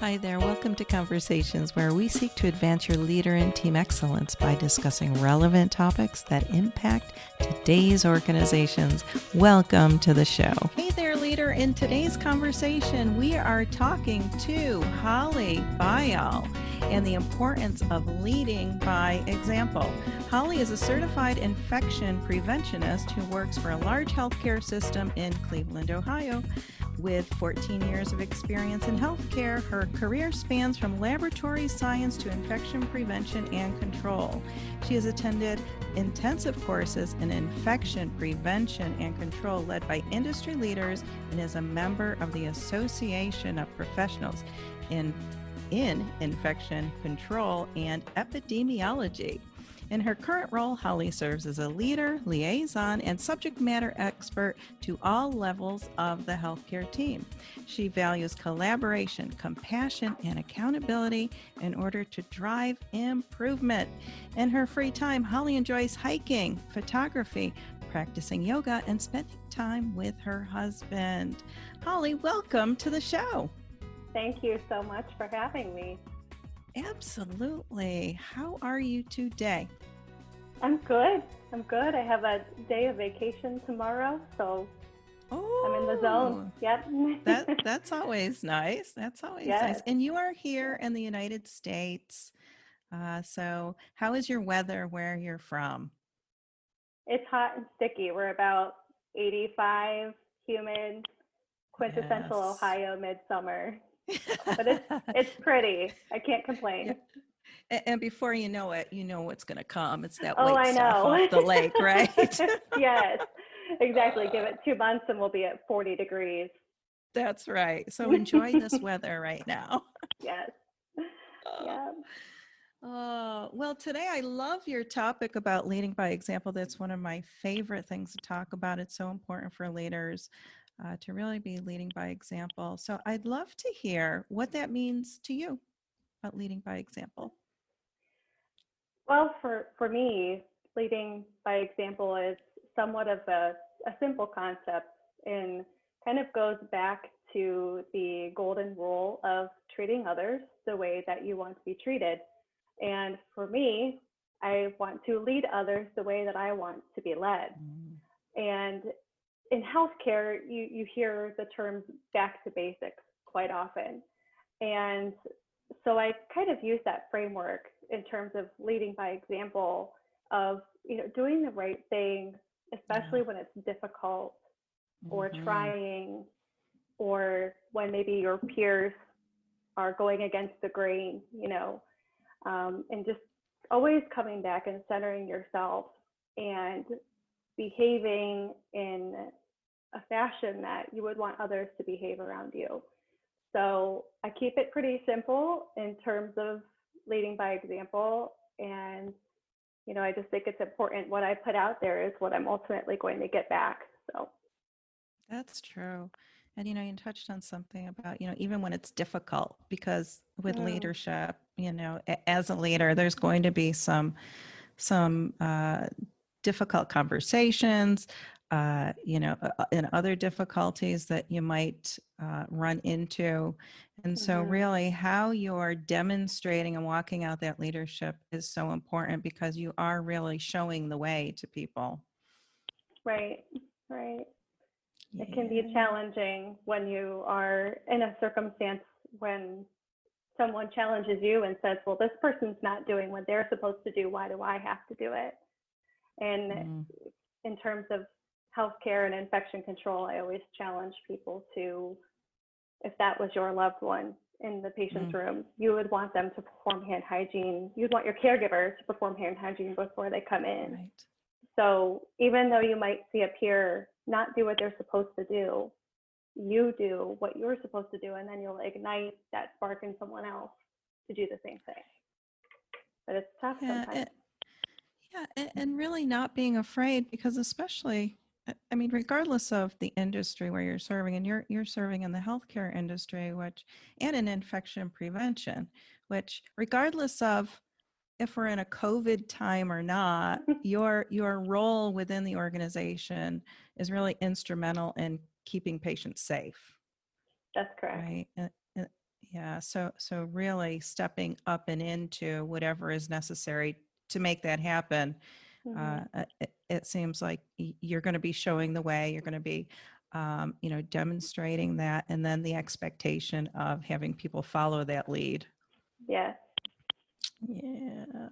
Hi there. Welcome to Conversations, where we seek to advance your leader and team excellence by discussing relevant topics that impact today's organizations. Welcome to the show. Hey there, leader. In today's conversation, we are talking to Holly Byall and the importance of leading by example. Holly is a certified infection preventionist who works for a large healthcare system in Cleveland, Ohio. With 14 years of experience in healthcare, her career spans from laboratory science to infection prevention and control. She has attended intensive courses in infection prevention and control led by industry leaders and is a member of the Association of Professionals in Infection Control and Epidemiology. In her current role, Holly serves as a leader, liaison, and subject matter expert to all levels of the healthcare team. She values collaboration, compassion, and accountability in order to drive improvement. In her free time, Holly enjoys hiking, photography, practicing yoga, and spending time with her husband. Holly, welcome to the show. Thank you so much for having me. Absolutely. How are you today? I'm good. I have a day of vacation tomorrow, so I'm in the zone. Yep. That's always nice. That's always Yes. nice. And you are here in the United States. So how is your weather where you're from? It's hot and sticky. We're about 85, humid, quintessential Yes. Ohio midsummer. But it's pretty. I can't complain. Yeah. And before you know it, you know what's going to come. It's that Oh, white I stuff know. off the lake, right? Yes, exactly. Give it 2 months and we'll be at 40 degrees. That's right. So enjoy this weather right now. Yes. Yeah. Well, today I love your topic about leading by example. That's one of my favorite things to talk about. It's so important for leaders to really be leading by example. So I'd love to hear what that means to you about leading by example. Well, for me, leading by example is somewhat of a simple concept and kind of goes back to the golden rule of treating others the way that you want to be treated. And for me, I want to lead others the way that I want to be led. And in healthcare, you hear the term back to basics quite often. And so I kind of use that framework in terms of leading by example of, doing the right thing, especially when it's difficult or trying, or when maybe your peers are going against the grain, and just always coming back and centering yourself and behaving in a fashion that you would want others to behave around you. So I keep it pretty simple in terms of leading by example. And, I just think it's important. What I put out there is what I'm ultimately going to get back. So that's true. And, you touched on something about, even when it's difficult, because with leadership, as a leader, there's going to be some difficult conversations, and other difficulties that you might run into. And so really how you're demonstrating and walking out that leadership is so important, because you are really showing the way to people. Right. Yeah. It can be challenging when you are in a circumstance when someone challenges you and says, well, this person's not doing what they're supposed to do. Why do I have to do it? And in terms of healthcare and infection control, I always challenge people to, if that was your loved one in the patient's room, you would want them to perform hand hygiene. You'd want your caregiver to perform hand hygiene before they come in. Right. So even though you might see a peer not do what they're supposed to do, you do what you're supposed to do, and then you'll ignite that spark in someone else to do the same thing. But it's tough sometimes. And really not being afraid, because especially, regardless of the industry where you're serving, and you're serving in the healthcare industry, and in infection prevention, which regardless of if we're in a COVID time or not, your role within the organization is really instrumental in keeping patients safe. That's correct. Right. Yeah. So really stepping up and into whatever is necessary to make that happen. It seems like you're going to be showing the way. You're going to be, demonstrating that, and then the expectation of having people follow that lead. Yes. Yeah.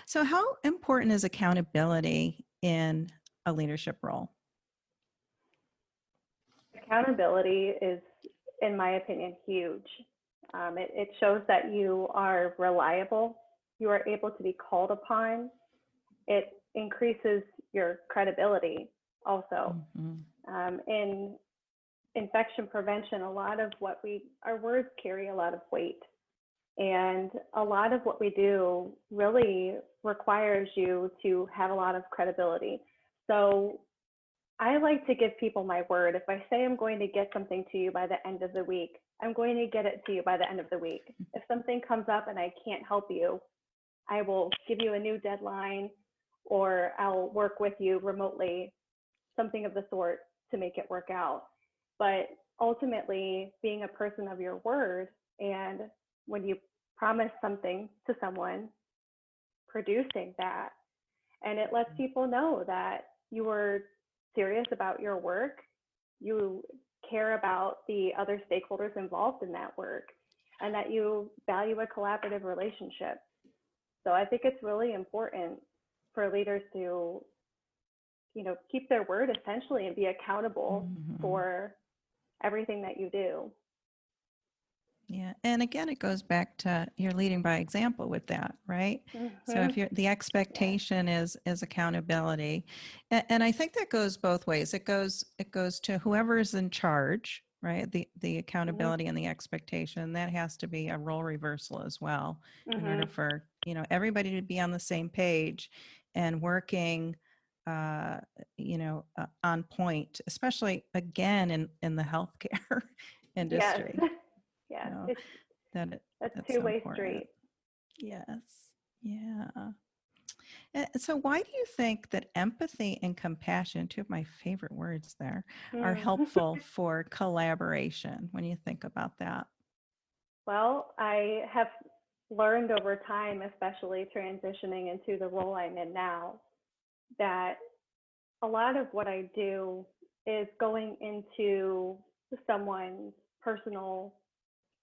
So, how important is accountability in a leadership role? Accountability is, in my opinion, huge. It shows that you are reliable, you are able to be called upon. It increases your credibility also. In infection prevention, a lot of our words carry a lot of weight. And a lot of what we do really requires you to have a lot of credibility. So I like to give people my word. If I say I'm going to get something to you by the end of the week, I'm going to get it to you by the end of the week. If something comes up and I can't help you, I will give you a new deadline, or I'll work with you remotely, something of the sort, to make it work out. But ultimately, being a person of your word, and when you promise something to someone, producing that, and it lets people know that you were serious about your work, you care about the other stakeholders involved in that work, and that you value a collaborative relationship. So I think it's really important for leaders to, keep their word essentially and be accountable for everything that you do. Yeah. And again, it goes back to you're leading by example with that, right? So if the expectation is accountability, and I think that goes both ways. It goes to whoever is in charge, right? The accountability and the expectation, that has to be a role reversal as well, in order for, everybody to be on the same page and working, on point, especially again in the healthcare industry. Yes. That's two-way so street. Yes. Yeah. And so why do you think that empathy and compassion, two of my favorite words there, are helpful for collaboration when you think about that? Well, I have learned over time, especially transitioning into the role I'm in now, that a lot of what I do is going into someone's personal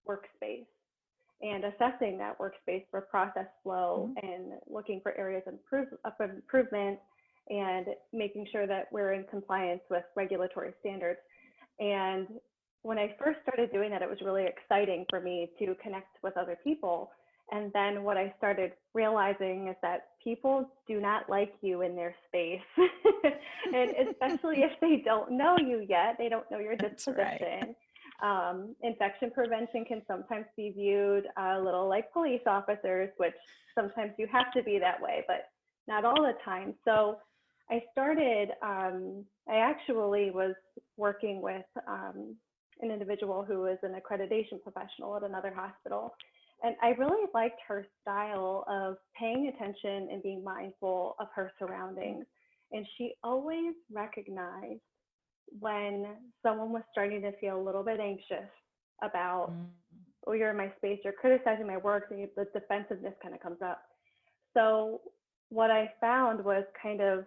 workspace and assessing that workspace for process flow and looking for areas of improvement and making sure that we're in compliance with regulatory standards. And when I first started doing that, it was really exciting for me to connect with other people. And then what I started realizing is that people do not like you in their space. And especially if they don't know you yet, they don't know your disposition. Right. Infection prevention can sometimes be viewed a little like police officers, which sometimes you have to be that way, but not all the time. So I started, I actually was working with an individual who is an accreditation professional at another hospital. And I really liked her style of paying attention and being mindful of her surroundings. And she always recognized when someone was starting to feel a little bit anxious about, oh, you're in my space, you're criticizing my work, and the defensiveness kind of comes up. So what I found was kind of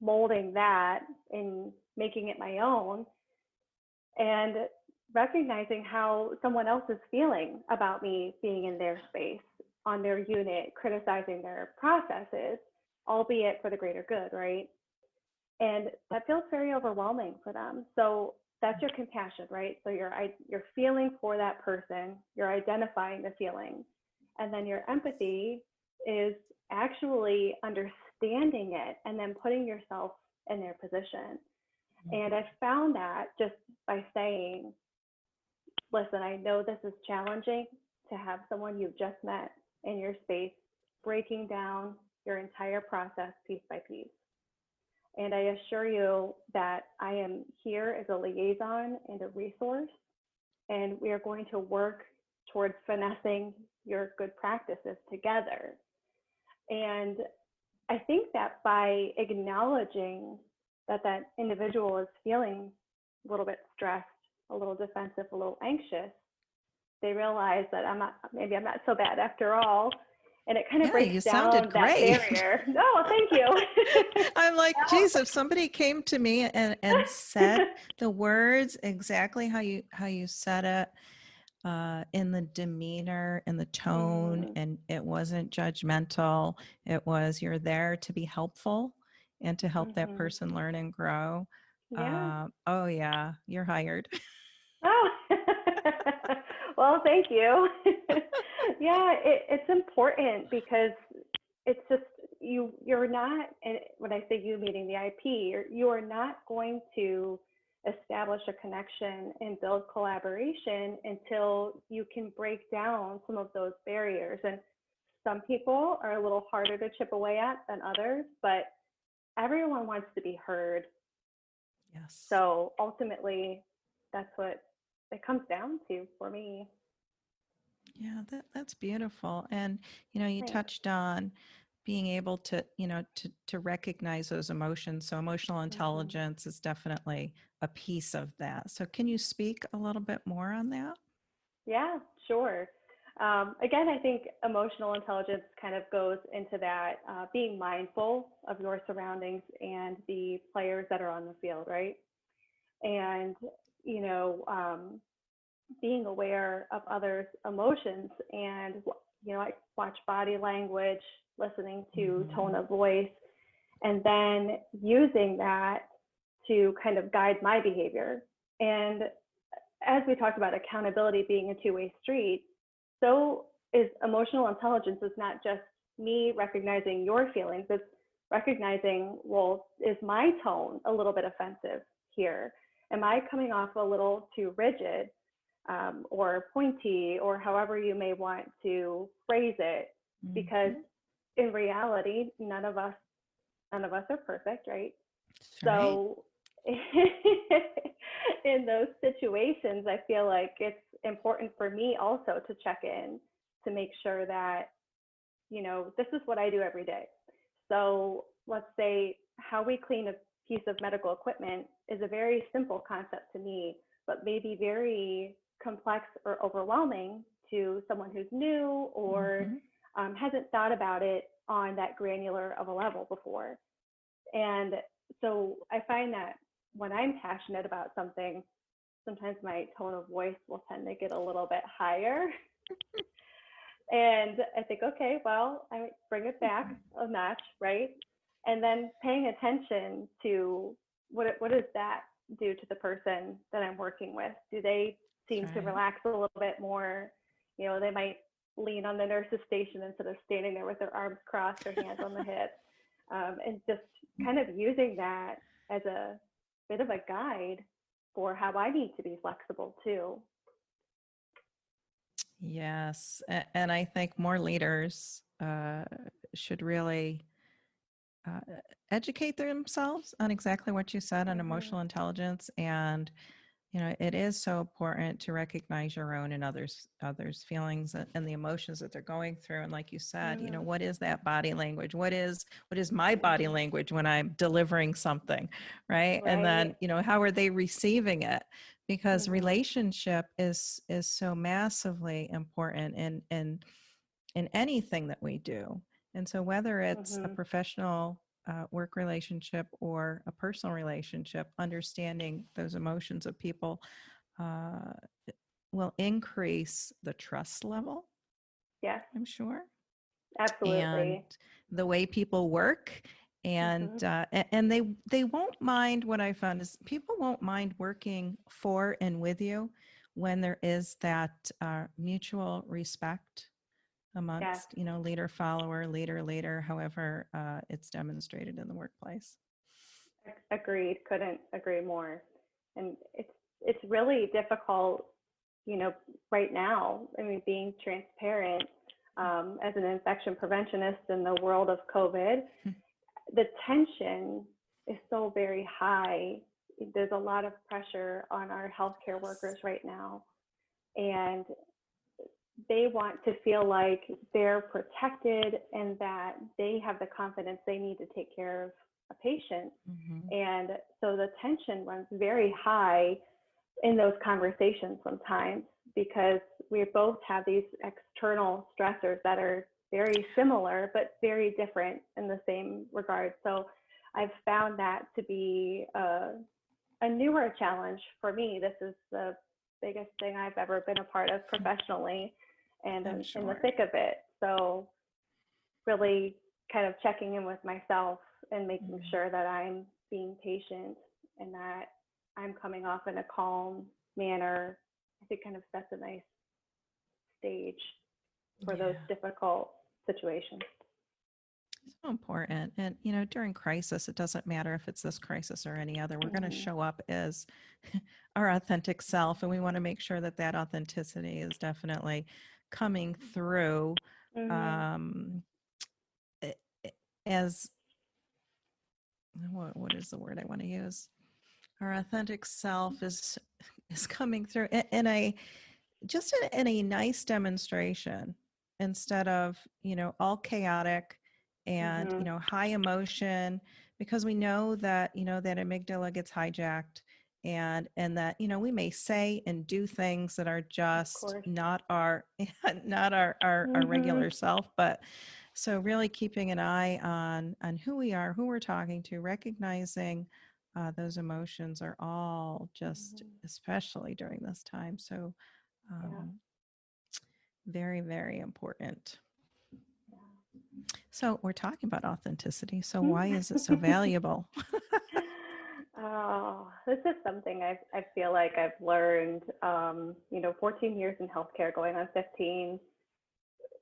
molding that and making it my own, and recognizing how someone else is feeling about me being in their space, on their unit, criticizing their processes, albeit for the greater good, right? And that feels very overwhelming for them. So that's your compassion, right? So you're feeling for that person, you're identifying the feeling. And then your empathy is actually understanding it and then putting yourself in their position. And I found that just by saying, listen, I know this is challenging to have someone you've just met in your space, breaking down your entire process piece by piece. And I assure you that I am here as a liaison and a resource, and we are going to work towards finessing your good practices together. And I think that by acknowledging that that individual is feeling a little bit stressed, a little defensive, a little anxious, they realize that maybe I'm not so bad after all. And it kind of Yeah, you breaks sounded down that great. barrier. No, thank you. I'm like, geez, if somebody came to me and said the words exactly how you said it, in the demeanor and the tone, Mhm. and it wasn't judgmental. It was, you're there to be helpful and to help that Mhm. person learn and grow. Yeah. Oh yeah, you're hired. Oh. Well, thank you. Yeah, it's important because it's just you're not, and when I say you meaning the IP, you're not going to establish a connection and build collaboration until you can break down some of those barriers. And some people are a little harder to chip away at than others, but everyone wants to be heard. Yes. So ultimately, that's what it comes down to for me. Yeah, that's beautiful. And you Thanks. touched on being able to, to recognize those emotions. So emotional Hmm. intelligence is definitely a piece of that. So can you speak a little bit more on that? Yeah, sure. Again, I think emotional intelligence kind of goes into that being mindful of your surroundings and the players that are on the field, right? And, you know, being aware of others' emotions and, I watch body language, listening to tone Mhm. of voice, and then using that to kind of guide my behavior. And as we talked about accountability being a two-way street, so is emotional intelligence is not just me recognizing your feelings, it's recognizing, well, is my tone a little bit offensive here? Am I coming off a little too rigid, or pointy, or however you may want to phrase it? Because Mhm. in reality, none of us are perfect, right? That's right. So in those situations, I feel like it's important for me also to check in to make sure that, this is what I do every day. So let's say how we clean a piece of medical equipment is a very simple concept to me, but maybe very complex or overwhelming to someone who's new or Mhm. hasn't thought about it on that granular of a level before. And so I find that when I'm passionate about something, sometimes my tone of voice will tend to get a little bit higher. And I think, okay, well, I bring it back a notch, right? And then paying attention to what does that do to the person that I'm working with? Do they That's seem to right. relax a little bit more? They might lean on the nurse's station instead of standing there with their arms crossed or hands on the hip, and just kind of using that as a bit of a guide for how I need to be flexible too. Yes. And I think more leaders should really uh, educate themselves on exactly what you said on Hmm. emotional intelligence. And it is so important to recognize your own and others feelings and the emotions that they're going through. And like you said, Hmm. what is that body language? What is my body Hmm. language when I'm delivering something, right? And then Right. how are they receiving it? Because Hmm. relationship is so massively important in anything that we do. And so, whether it's a Hmm. professional work relationship or a personal relationship, understanding those emotions of people uh, will increase the trust level, Yes, I'm sure, and absolutely. the way people work. And Hmm. and they won't mind. What I found is people won't mind working for and with you when there is that mutual respect Yes, amongst leader follower, leader leader, however it's demonstrated in the workplace. agreed. Couldn't agree more. And it's really difficult, you know, right now. I mean, being transparent, as an infection preventionist in the world of COVID, the tension is so very high. There's a lot of pressure on our healthcare Yes. workers right now, and they want to feel like they're protected and that they have the confidence they need to take care of a patient. Hmm. And so the tension runs very high in those conversations sometimes because we both have these external stressors that are very similar, but very different in the same regard. So I've found that to be a newer challenge for me. This is the biggest thing I've ever been a part of professionally, and I'm in the sure. thick of it. So really kind of checking in with myself and making sure that I'm being patient and that I'm coming off in a calm manner, I think kind of sets a nice stage for those difficult situations. So important. And, during crisis, it doesn't matter if it's this crisis or any other, we're going to show up as our authentic self. And we want to make sure that that authenticity is definitely coming through as, what is the word I want to use? Our authentic self is coming through in a nice demonstration, instead of all chaotic and high emotion, because we know that that amygdala gets hijacked, and that we may say and do things that are just not our our regular self. But so really keeping an eye on who we are, who we're talking to, recognizing those emotions are all just, especially during this time, so very, very important. So we're talking about authenticity. So why is it so valuable? Oh, this is something I feel like I've learned, 14 years in healthcare, going on 15.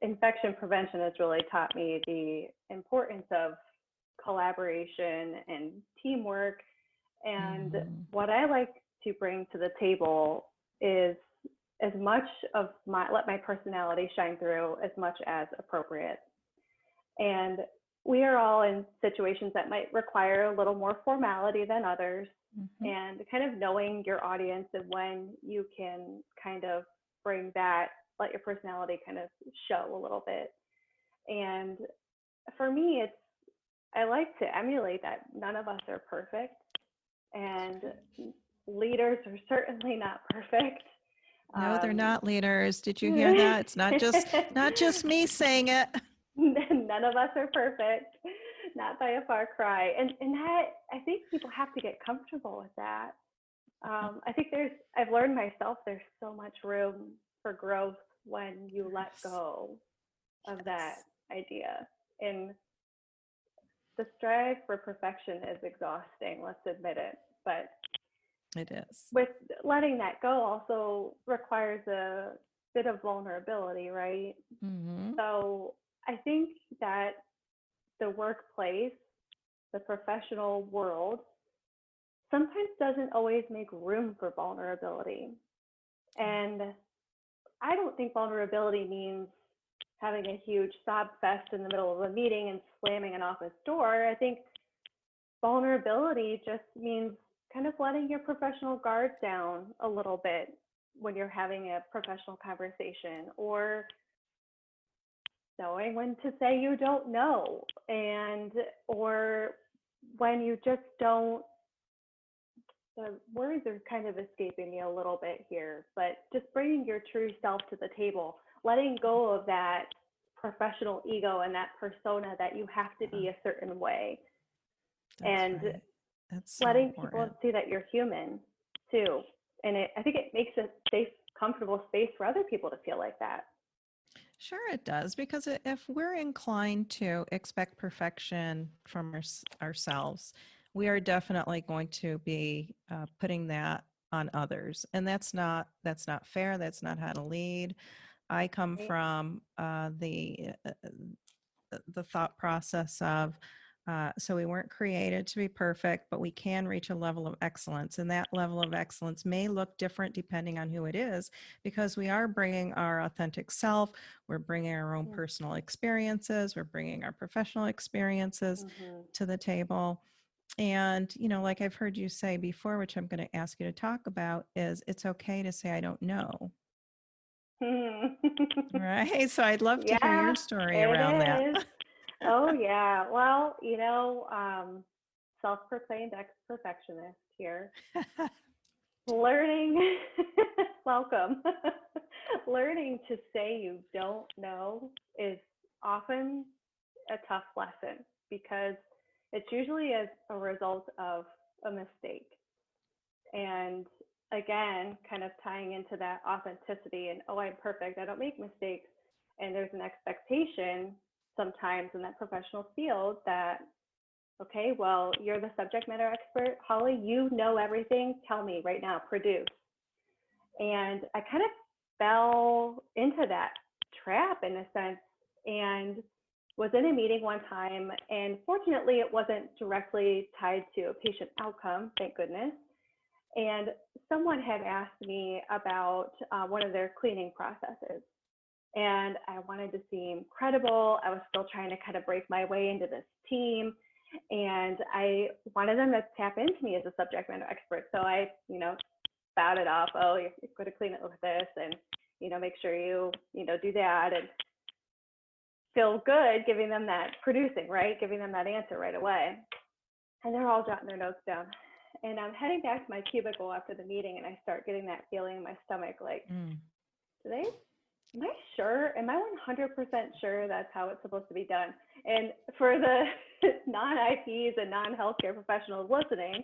Infection prevention has really taught me the importance of collaboration and teamwork. And what I like to bring to the table is as much of let my personality shine through as much as appropriate. And we are all in situations that might require a little more formality than others, and kind of knowing your audience and when you can kind of bring that, let your personality kind of show a little bit. And for me, I like to emulate that none of us are perfect, and leaders are certainly not perfect. No, they're not leaders. Did you hear that? It's not just me saying it. None of us are perfect, not by a far cry. And that, I think people have to get comfortable with that. I think I've learned myself, there's so much room for growth when you let go of that idea. And the strive for perfection is exhausting, let's admit it. But it is. With letting that go also requires a bit of vulnerability, right? So I think that the workplace, the professional world, sometimes doesn't always make room for vulnerability. And I don't think vulnerability means having a huge sob fest in the middle of a meeting and slamming an office door. I think vulnerability just means kind of letting your professional guard down a little bit when you're having a professional conversation, or knowing when to say you don't know, or when you just don't. The words are kind of escaping me a little bit here, but just bringing your true self to the table, letting go of that professional ego and that persona that you have to be a certain way. That's right. That's so letting important. People see that you're human too. And I think it makes a safe, comfortable space for other people to feel like that. Sure it does, because if we're inclined to expect perfection from ourselves, we are definitely going to be putting that on others. And that's not fair. That's not how to lead. I come from the thought process of, so we weren't created to be perfect, but we can reach a level of excellence. And that level of excellence may look different depending on who it is, because we are bringing our authentic self, we're bringing our own personal experiences, we're bringing our professional experiences to the table. And, like I've heard you say before, which I'm going to ask you to talk about, is it's okay to say, I don't know. Right. So I'd love to hear your story around that. Oh, yeah. Well, self-proclaimed ex-perfectionist here. Learning, welcome. learning to say you don't know is often a tough lesson because it's usually as a result of a mistake. And again, kind of tying into that authenticity and, oh, I'm perfect, I don't make mistakes. And there's an expectation sometimes in that professional field that, okay, well, you're the subject matter expert. Holly, you know everything. Tell me right now, produce. And I kind of fell into that trap in a sense and was in a meeting one time. And fortunately, it wasn't directly tied to a patient outcome, thank goodness. And someone had asked me about one of their cleaning processes. And I wanted to seem credible. I was still trying to kind of break my way into this team. And I wanted them to tap into me as a subject matter expert. So I, spouted off, oh, you're going to clean it with this and, make sure you, do that and feel good giving them that producing, right? Giving them that answer right away. And they're all jotting their notes down. And I'm heading back to my cubicle after the meeting and I start getting that feeling in my stomach, like, am I sure? Am I 100% sure that's how it's supposed to be done? And for the non-IPs and non-healthcare professionals listening,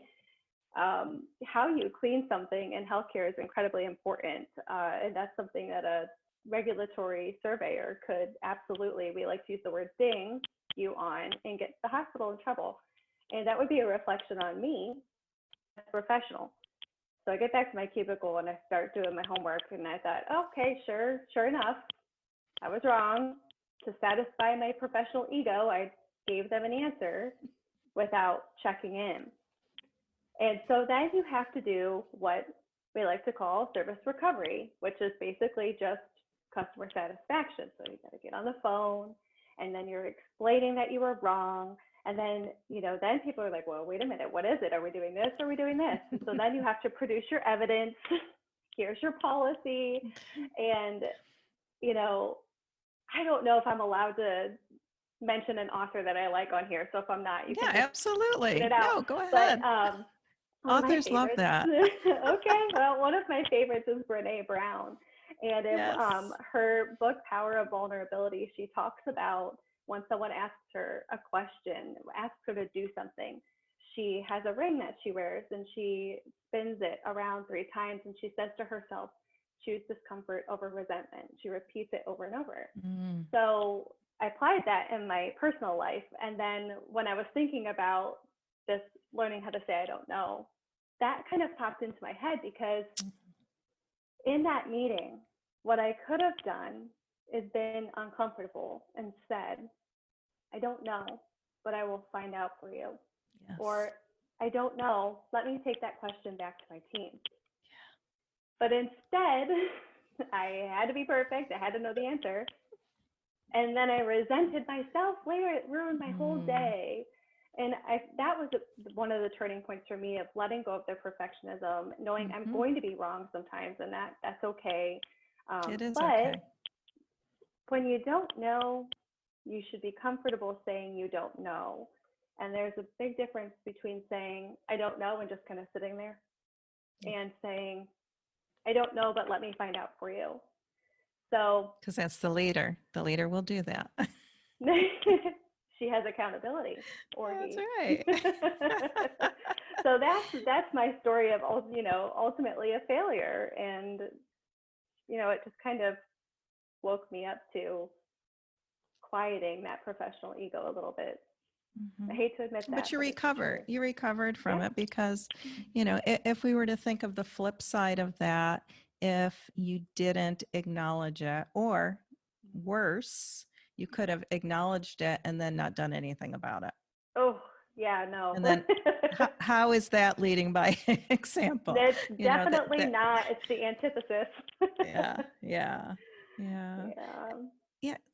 how you clean something in healthcare is incredibly important. And that's something that a regulatory surveyor could absolutely, we like to use the word ding you on and get the hospital in trouble. And that would be a reflection on me as a professional. So I get back to my cubicle and I start doing my homework and I thought, okay, sure enough, I was wrong. To satisfy my professional ego, I gave them an answer without checking in. And so then you have to do what we like to call service recovery, which is basically just customer satisfaction. So you got to get on the phone and then you're explaining that you were wrong. And then, then people are like, well, wait a minute, what is it? Are we doing this? Are we doing this? And so then you have to produce your evidence. Here's your policy. And, I don't know if I'm allowed to mention an author that I like on here. So if I'm not, you can just absolutely. get it out. No, go ahead. But, authors love that. Okay. Well, one of my favorites is Brene Brown. And in her book, Power of Vulnerability, she talks about when someone asks her a question, asks her to do something, she has a ring that she wears and she spins it around 3 times and she says to herself, choose discomfort over resentment. She repeats it over and over. So I applied that in my personal life. And then when I was thinking about just learning how to say I don't know, that kind of popped into my head because in that meeting, what I could have done is been uncomfortable and said, I don't know, but I will find out for you. Yes. Or I don't know, let me take that question back to my team. Yeah. But instead, I had to be perfect. I had to know the answer. And then I resented myself. Later, it ruined my whole day. And that was one of the turning points for me of letting go of the perfectionism, knowing I'm going to be wrong sometimes, and that's okay. It is but okay. When you don't know, you should be comfortable saying you don't know. And there's a big difference between saying I don't know and just kind of sitting there and saying I don't know, but let me find out for you. So because that's the leader. The leader will do that. She has accountability, or that's he. Right. So that's my story of ultimately a failure, and it just kind of woke me up to quieting that professional ego a little bit. I hate to admit that. But you recovered from it because, if we were to think of the flip side of that, if you didn't acknowledge it, or worse, you could have acknowledged it and then not done anything about it. Oh, yeah, no. And then how is that leading by example? It's definitely not. It's the antithesis. Yeah.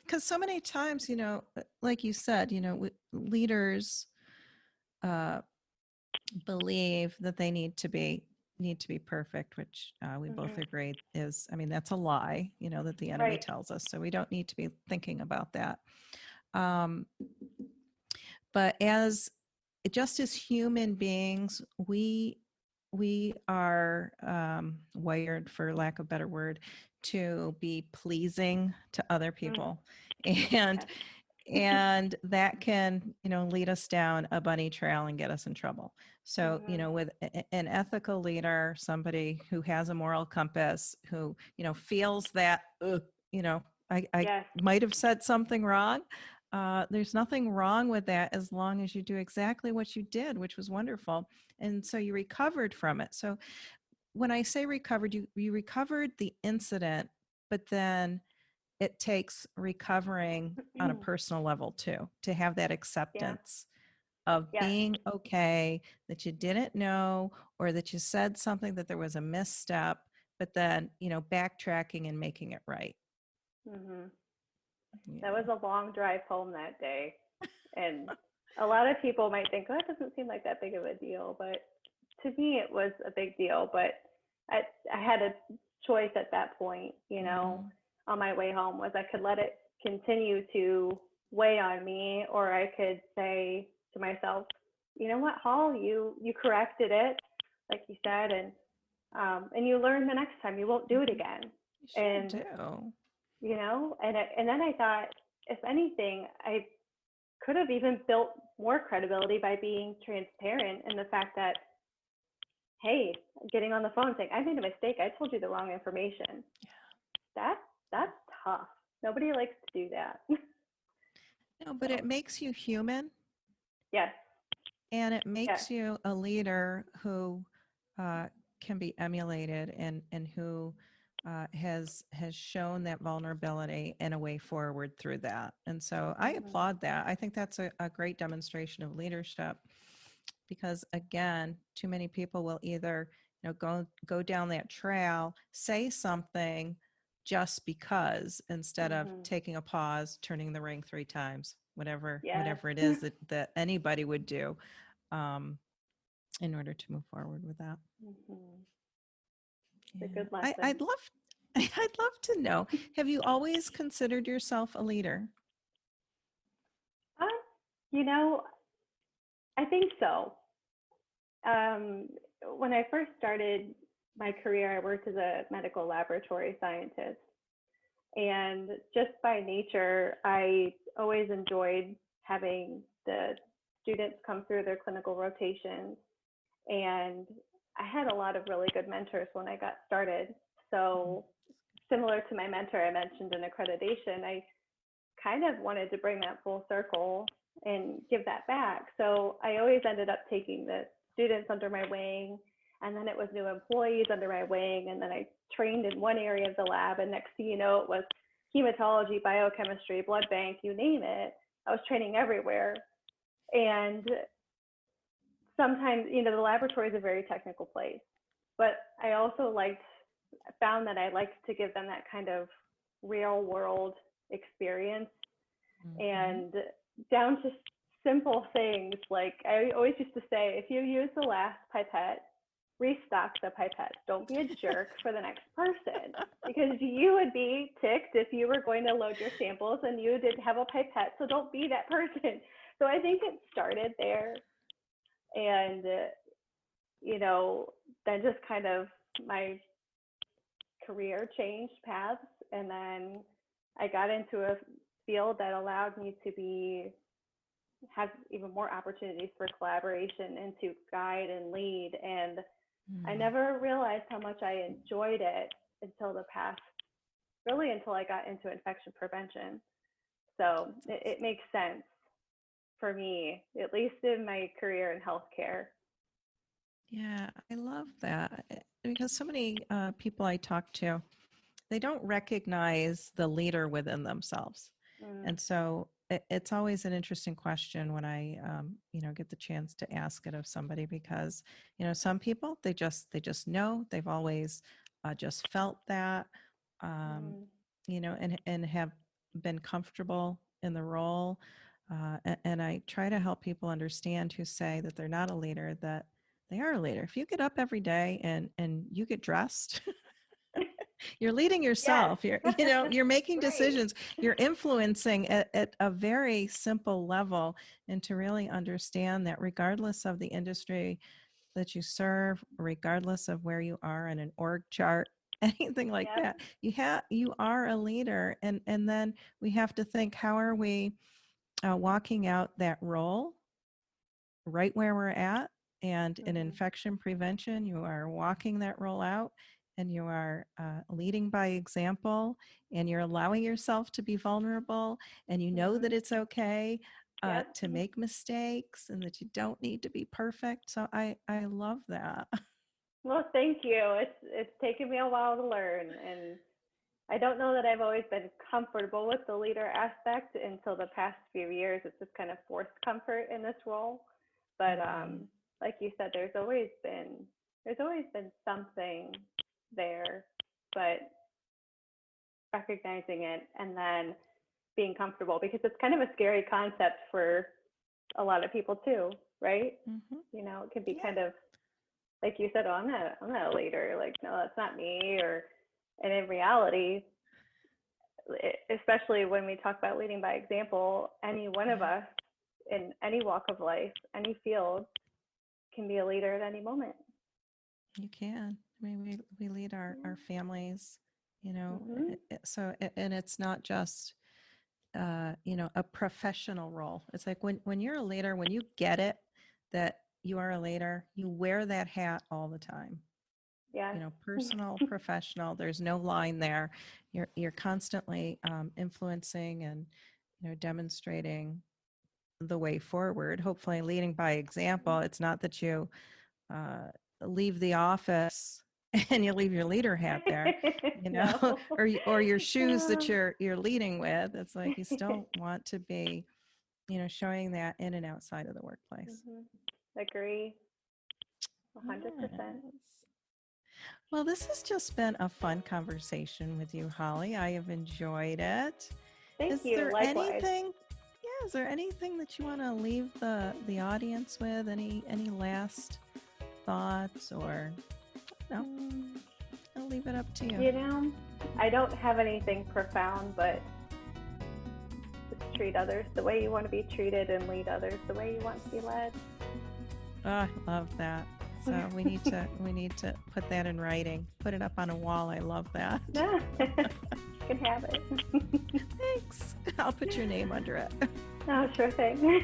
Because so many times, like you said, leaders believe that they need to be perfect, which we both agree is, that's a lie, that the enemy tells us. So we don't need to be thinking about that. But as human beings, we we are wired, for lack of a better word, to be pleasing to other people. And Yes. and that can, lead us down a bunny trail and get us in trouble. So, with an ethical leader, somebody who has a moral compass, who, feels that, I Yes. might have said something wrong. There's nothing wrong with that as long as you do exactly what you did, which was wonderful. And so you recovered from it. So when I say recovered, you recovered the incident, but then it takes recovering on a personal level too, to have that Yeah. acceptance of Yes. being okay, that you didn't know, or that you said something, that there was a misstep, but then, backtracking and making it right. hmm That Yeah. was a long drive home that day. And a lot of people might think, oh, that doesn't seem like that big of a deal. But to me, it was a big deal. But I had a choice at that point, Mhm. on my way home, was I could let it continue to weigh on me, or I could say to myself, you know what, Hall, you corrected it, like you said, and you learn the next time you won't do it again. You sure And do. and then I thought, if anything, I could have even built more credibility by being transparent in the fact that, hey, getting on the phone saying, I made a mistake, I told you the wrong information. That's tough. Nobody likes to do that. No, but So it makes you human, yes, and it yes. makes you a leader who uh, can be emulated, and who has shown that vulnerability and a way forward through that. And so I Mm-hmm. applaud that. I think that's a great demonstration of leadership, because again, too many people will either, go down that trail, say something just because, instead of Mm-hmm. taking a pause, turning the ring 3 times, whatever Yes. whatever it is that anybody would do, um, in order to move forward with that. Mm-hmm. It's a Yeah, good lesson. I'd love I'd love to know. Have you always considered yourself a leader? Uh, you know, I think so. Um, when I first started my career, I worked as a medical laboratory scientist. And just by nature, I always enjoyed having the students come through their clinical rotations. And I had a lot of really good mentors when I got started. Mhm. So, similar to my mentor I mentioned in accreditation, I kind of wanted to bring that full circle and give that back. So I always ended up taking the students under my wing, and then it was new employees under my wing, and then I trained in one area of the lab, and next thing you know, it was hematology, biochemistry, blood bank, you name it. I was training everywhere. And sometimes, the laboratory is a very technical place, but I also found that I liked to give them that kind of real world experience, Mhm. and down to simple things. Like I always used to say, if you use the last pipette, restock the pipette. Don't be a jerk for the next person, because you would be ticked if you were going to load your samples and you didn't have a pipette. So don't be that person. So I think it started there, and you know, then just kind of my career changed paths, and then I got into a field that allowed me to have even more opportunities for collaboration and to guide and lead. And I Mm. never realized how much I enjoyed it until I got into infection prevention. So it makes sense for me, at least in my career in healthcare. Yeah, I love that, because so many people I talk to, they don't recognize the leader within themselves. Mm, And so it's always an interesting question when I, get the chance to ask it of somebody, because, some people, they just know, they've always just felt that, um, mm, and have been comfortable in the role. And I try to help people understand, who say that they're not a leader, that they are a leader. If you get up every day and you get dressed, you're leading yes, yourself. You're making right. decisions. You're influencing at a very simple level. And to really understand that, regardless of the industry that you serve, regardless of where you are in an org chart, anything like Yep. that. You are a leader, and then we have to think, how are we walking out that role right where we're at? And in infection prevention, you are walking that role out, and you are leading by example, and you're allowing yourself to be vulnerable, and you know that it's okay Yep. to make mistakes, and that you don't need to be perfect. So I love that. Well, thank you. It's taken me a while to learn, and I don't know that I've always been comfortable with the leader aspect until the past few years. It's just kind of forced comfort in this role. But like you said, there's always been something there, but recognizing it and then being comfortable, because it's kind of a scary concept for a lot of people too, right? You know, it can be kind of like you said, oh, I'm not a leader. Like, no, that's not me. And in reality, especially when we talk about leading by example, any one of us in any walk of life, any field, can be a leader at any moment. You can. I mean, we lead our families, you know, so, and it's not just, you know, a professional role. It's like when you're a leader, when you get it, that you are a leader, you wear that hat all the time. Yeah. You know, personal, professional, there's no line there. You're constantly influencing and, you know, demonstrating the way forward, hopefully leading by example. It's not that you leave the office and you leave your leader hat there, you know, No. or your shoes that you're leading with. It's like you still want to be, you know, showing that in and outside of the workplace. Agree. 100%. Yes. Well, this has just been a fun conversation with you, Holly. I have enjoyed it. Thank you. Likewise. Is there anything that you want to leave the audience with? Any last thoughts, or no? I'll leave it up to you. You know, I don't have anything profound, but just treat others the way you want to be treated and lead others the way you want to be led. Oh, I love that. So we need to put that in writing. Put it up on a wall. I love that. Yeah. You can have it. Thanks. I'll put your name under it. Oh, sure thing.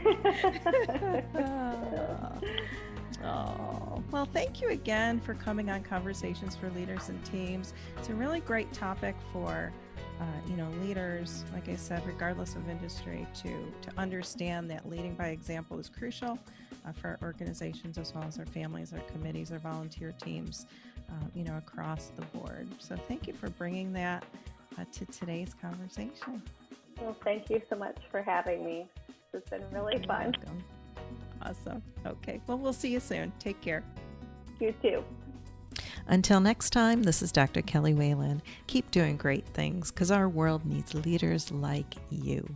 Oh, well, thank you again for coming on Conversations for Leaders and Teams. It's a really great topic for, you know, leaders, like I said, regardless of industry, to understand that leading by example is crucial for our organizations, as well as our families, our committees, our volunteer teams, you know, across the board. So thank you for bringing that to today's conversation. Well, thank you so much for having me. It's been really fun. Welcome. Awesome. Okay. Well, we'll see you soon. Take care. You too. Until next time, this is Dr. Kelly Whalen. Keep doing great things, because our world needs leaders like you.